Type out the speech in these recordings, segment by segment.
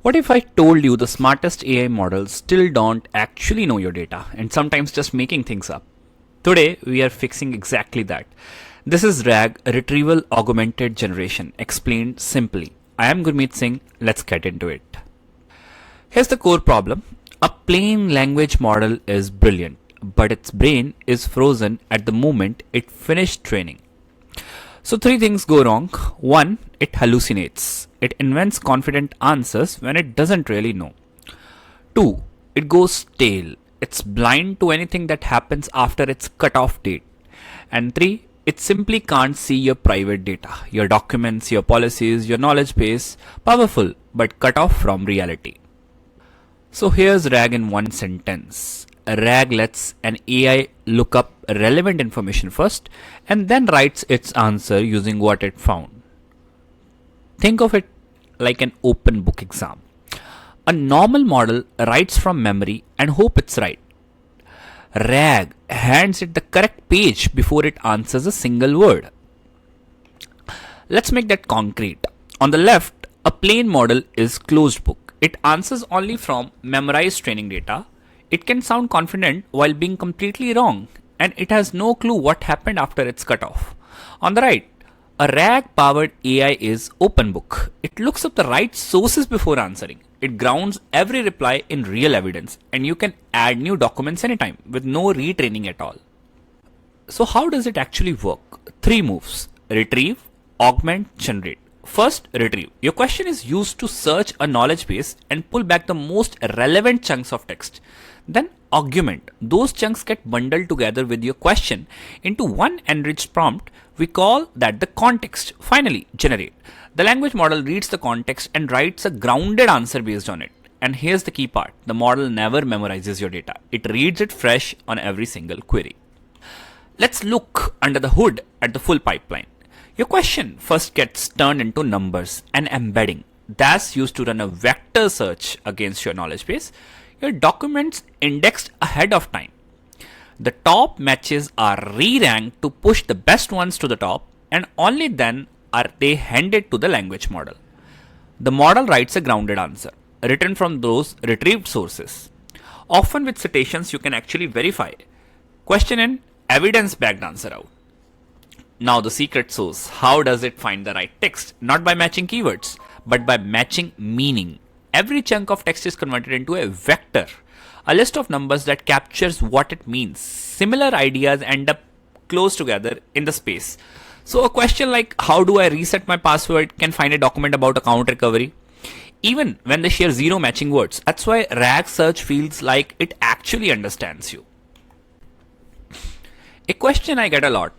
What if I told you the smartest AI models still don't actually know your data and sometimes just making things up? Today, we are fixing exactly that. This is RAG, Retrieval-Augmented Generation, explained simply. I am Gurmeet Singh. Let's get into it. Here's the core problem. A plain language model is brilliant, but its brain is frozen at the moment it finished training. So three things go wrong. One, it hallucinates. It invents confident answers when it doesn't really know. Two, it goes stale. It's blind to anything that happens after its cutoff date. And three, it simply can't see your private data, your documents, your policies, your knowledge base, powerful but cut off from reality. So here's RAG in one sentence. RAG lets an AI look up relevant information first and then writes its answer using what it found. Think of it like an open book exam. A normal model writes from memory and hope it's right. RAG hands it the correct page before it answers a single word. Let's make that concrete. On the left, a plain model is closed book. It answers only from memorized training data. It can sound confident while being completely wrong, and it has no clue what happened after its cutoff. On the right, a RAG-powered AI is open book. It looks up the right sources before answering. It grounds every reply in real evidence, and you can add new documents anytime with no retraining at all. So how does it actually work? Three moves: retrieve, augment, generate. First, retrieve. Your question is used to search a knowledge base and pull back the most relevant chunks of text. Then augment. Those chunks get bundled together with your question into one enriched prompt. We call that the context. Finally, generate. The language model reads the context and writes a grounded answer based on it. And here's the key part. The model never memorizes your data. It reads it fresh on every single query. Let's look under the hood at the full pipeline. Your question first gets turned into numbers, an embedding. That's used to run a vector search against your knowledge base. Your documents indexed ahead of time. The top matches are re-ranked to push the best ones to the top, and only then are they handed to the language model. The model writes a grounded answer, written from those retrieved sources. Often with citations you can actually verify. Question in, evidence-backed answer out. Now the secret sauce. How does it find the right text? Not by matching keywords, but by matching meaning. Every chunk of text is converted into a vector, a list of numbers that captures what it means. Similar ideas end up close together in the space. So a question like, how do I reset my password, can find a document about account recovery, even when they share zero matching words. That's why RAG search feels like it actually understands you. A question I get a lot: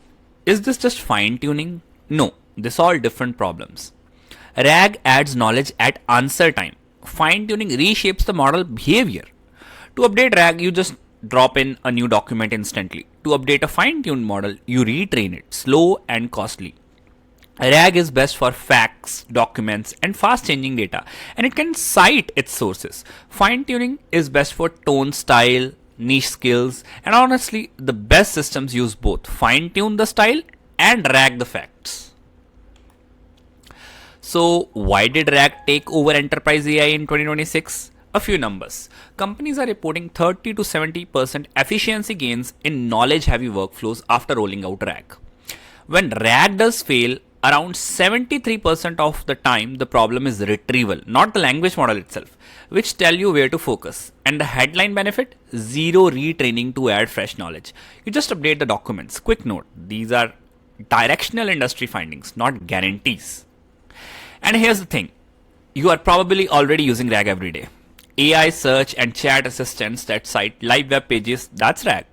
is this just fine-tuning? No, this all different problems. RAG adds knowledge at answer time. Fine-tuning reshapes the model behavior. To update RAG, you just drop in a new document instantly. To update a fine-tuned model, you retrain it, slow and costly. RAG is best for facts, documents, and fast-changing data, and it can cite its sources. Fine-tuning is best for tone, style, niche skills, and honestly, the best systems use both. Fine-tune the style and RAG the facts. So why did RAG take over enterprise AI in 2026? A few numbers. Companies are reporting 30 to 70% efficiency gains in knowledge-heavy workflows after rolling out RAG. When RAG does fail, around 73% of the time the problem is retrieval, not the language model itself, which tell you where to focus. And the headline benefit? Zero retraining to add fresh knowledge. You just update the documents. Quick note, these are directional industry findings, not guarantees. And here's the thing, you are probably already using RAG every day. AI search and chat assistants that cite live web pages, that's RAG.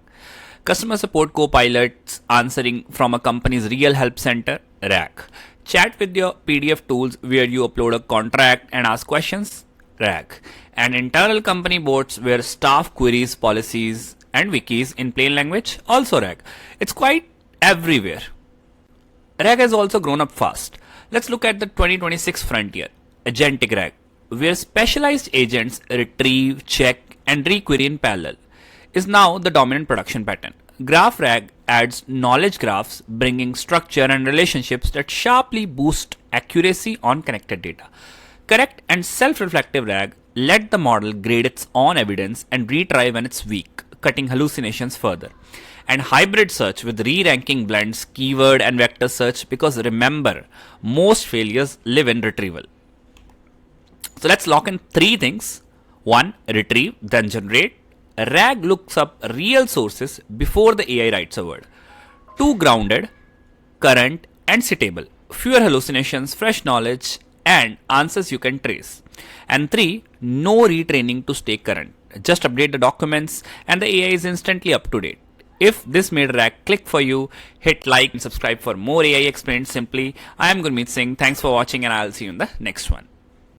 Customer support co-pilots answering from a company's real help center, RAG. Chat with your PDF tools where you upload a contract and ask questions, RAG. And internal company bots where staff queries policies and wikis in plain language, also RAG. It's quite everywhere. RAG has also grown up fast. Let's look at the 2026 frontier, Agentic RAG, where specialized agents retrieve, check, and requery in parallel, is now the dominant production pattern. Graph RAG adds knowledge graphs, bringing structure and relationships that sharply boost accuracy on connected data. Correct and self-reflective RAG let the model grade its own evidence and retry when it's weak, cutting hallucinations further. And hybrid search with re-ranking blends keyword and vector search, because remember, most failures live in retrieval. So let's lock in three things. 1. Retrieve, then generate. RAG looks up real sources before the AI writes a word. 2. Grounded, current and citable. Fewer hallucinations, fresh knowledge and answers you can trace. And 3. No retraining to stay current. Just update the documents and the AI is instantly up to date. If this made RAG click for you, hit like and subscribe for more AI explained simply. I am Gurmeet Singh. Thanks for watching and I'll see you in the next one.